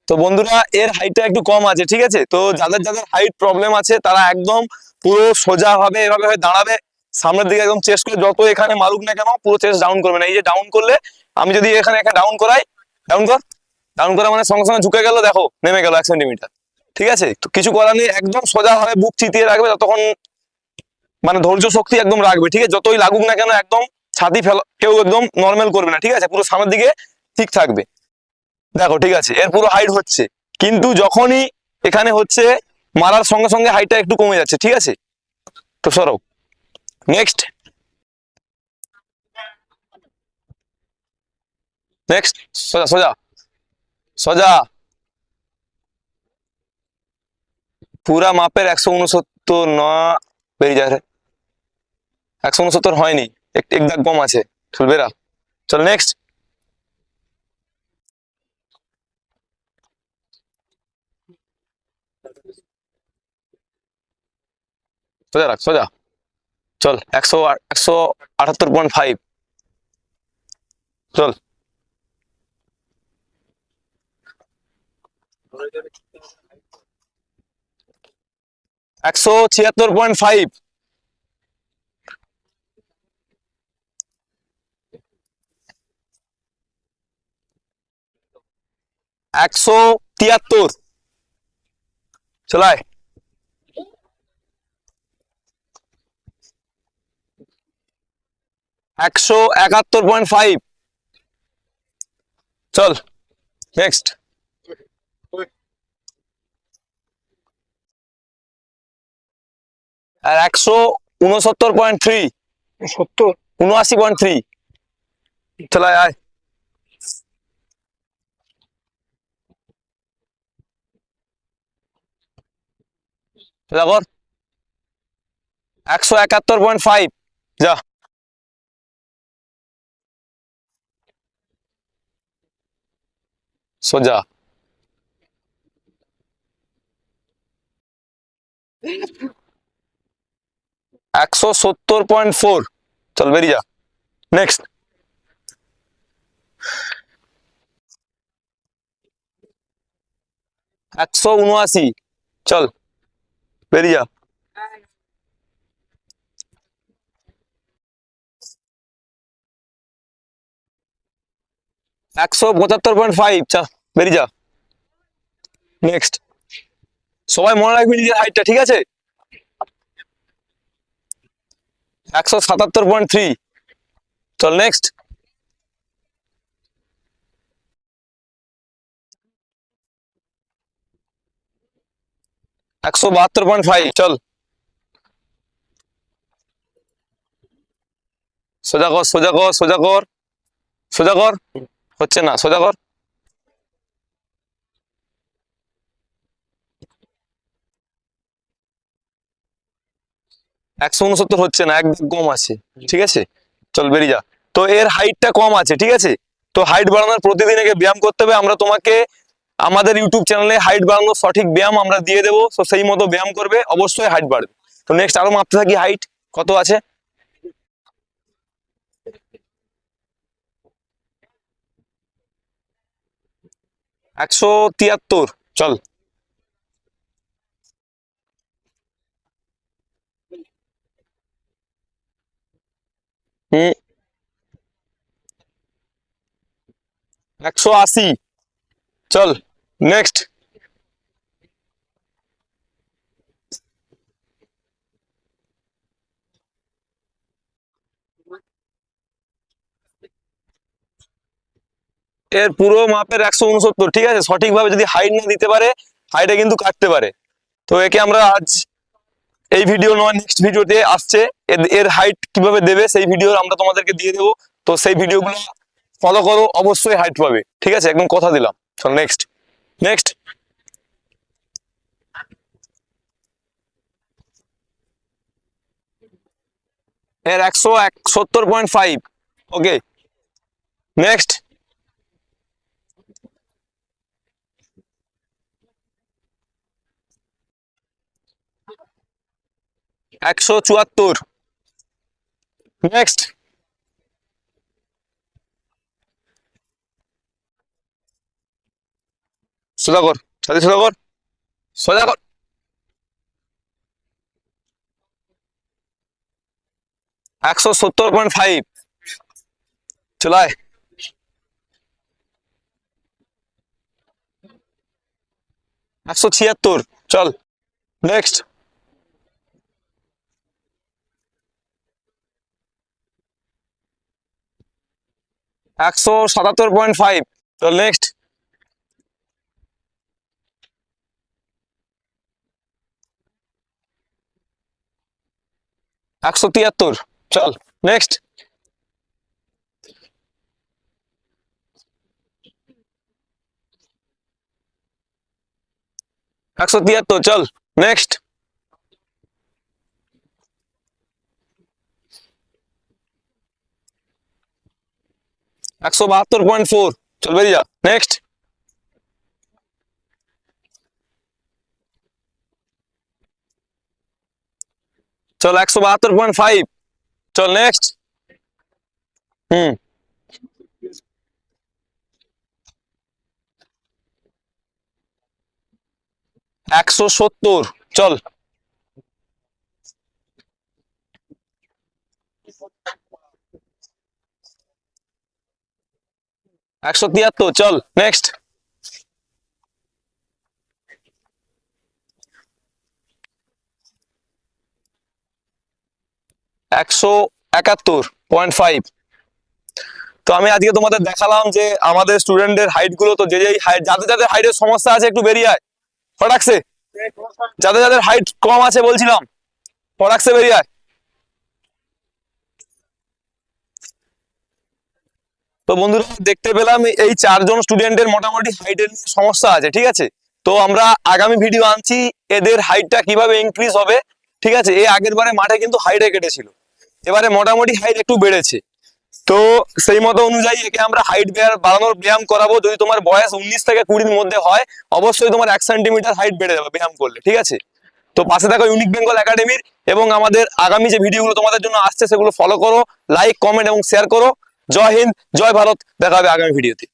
তো বন্ধুরা এর হাইটটা একটু কম আছে, ঠিক আছে। তো যাদের যাদের হাইট প্রবলেম আছে তারা একদম পুরো সোজা ভাবে এভাবে হয়ে দাঁড়াবে, সামনের দিকে একদম চেস্ট করে, যত এখানে মারুক না কেন পুরো চেস্ট ডাউন করবে না। এই যে ডাউন করলে, আমি যদি এখানে ডাউন করাই, ডাউন কর, ডাউন করা মানে সঙ্গে সঙ্গে ঝুঁকে গেল, দেখো নেমে গেল 1 সেন্টিমিটার। ঠিক আছে, তো কিছু করার নেই, একদম সোজা ভাবে বুক চিতিয়ে রাখবে, ততক্ষণ মানে ধৈর্য শক্তি একদম রাখবে, ঠিক আছে। যতই লাগুক না কেন একদম ছাতি ফেল, কেউ একদম নর্মাল করবে না, ঠিক আছে, পুরো সামনের দিকে ঠিক থাকবে। দেখো ঠিক আছে, এর পুরো হাইট হচ্ছে, কিন্তু যখনই এখানে হচ্ছে মারার সঙ্গে সঙ্গে হাইটটা একটু কমে যাচ্ছে, ঠিক আছে। তো সরো, নেক্সট, নেক্সট, সোজা সোজা সোজা, পুরা মাপের 169 না, বেরিয়ে যায় রে, 169 হয়নি, এক দাগ কম আছে, চল বেরা, চল নেক্সট, সোজা রাখ সোজা, চল 178.5, চল 176.5, 173, চলায় 171.5, চল নেক্সট, আর 169.3, 79.3, চলায় আয়, সোজা কর, 171.5, যা, সোজা 170.4, চল বেরিয়ে যা, নেক্সট, 179, চল বেরিয়ে যা, 175.5, চল বেরিয়ে যা, নেক্সট। সবাই মনে রাখবি নিজের হাইটটা, ঠিক আছে। 177.3, চল নেক্সট, 172.5, চল সোজা কর সোজা কর সোজা কর, সোজা কর, হচ্ছে না, সোজা কর, 169 হচ্ছে না, একদম কম আছে, ঠিক আছে, চল বেরিয়ে যা। তো এর হাইটটা কম আছে, ঠিক আছে। তো হাইট বাড়ানোর প্রতিদিন একে ব্যায়াম করতে হবে, আমরা তোমাকে আমাদের ইউটিউব চ্যানেলে হাইট বাড়ানোর সঠিক ব্যায়াম আমরা দিয়ে দেবো, তো সেই মতো ব্যায়াম করবে, অবশ্যই হাইট বাড়বে। তো নেক্সট আরো মাপতে থাকি, হাইট কত আছে, 173, চল, হুম, 180, চল নেক্সট, এর পুরো মাপের 169, ঠিক আছে। সঠিকভাবে যদি হাইট না দিতে পারে, হাইটে কিন্তু কাটতে পারে। তো একে আমরা আজ এই ভিডিও নয়, নেক্সট ভিডিওতে আসছে, এর হাইট কিভাবে দেবে সেই ভিডিও আমরা তোমাদেরকে দিয়ে দেবো। তো সেই ভিডিওগুলো ফলো করো, অবশ্যই হাইট পাবে, ঠিক আছে, একদম কথা দিলাম। চল নেক্সট, নেক্সট, এর 170.5, ওকে, নেক্সট, 174, নেক্সট, সোজা কর, ছাতি সোজা কর, সোজা কর। 170.5। চলায়। 176। চল নেক্সট। 177.5। চল নেক্সট। 173। চল নেক্সট। 173। চল নেক্সট। 172.4। চল বেরিয়ে যা নেক্সট। 172.5। চল নেক্সট। হুম। 170। চল। 173। চল নেক্সট। 171.5। তো আমি আজকে তোমাদের দেখালাম যে আমাদের স্টুডেন্টদের হাইট গুলো, তো যে হাইট, যাদের যাদের হাইটের সমস্যা আছে একটু বেরিয়ে আয় ফটাকসে। যাদের যাদের হাইট কম আছে বলছিলাম ফটাকসে বেরিয়ে আয়। তো বন্ধুরা দেখতে পেলাম এই 4জন স্টুডেন্টের মোটামুটি হাইটের সমস্যা আছে, ঠিক আছে। তো আমরা আগামী ভিডিও আনছি এদের হাইটটা কিভাবে ইনক্রিজ হবে, ঠিক আছে। এই আগের বারে মাঠে কিন্তু হাইটে কেটেছিল, এবারে মোটামুটি হাইট একটু বেড়েছে। তো সেই মতো অনুযায়ী একে আমরা হাইট বাড়ানোর ব্যায়াম করাবো। যদি তোমার বয়স 19 থেকে 20-র মধ্যে হয়, অবশ্যই তোমার 1 সেন্টিমিটার হাইট বেড়ে যাবে ব্যায়াম করলে, ঠিক আছে। তো পাশে থাকো ইউনিক বেঙ্গল একাডেমির, এবং আমাদের আগামী যে ভিডিওগুলো তোমাদের জন্য আসছে সেগুলো ফলো করো, লাইক, কমেন্ট এবং শেয়ার করো। জয় হিন্দ, জয় ভারত। দেখা হবে আগামী ভিডিওতে।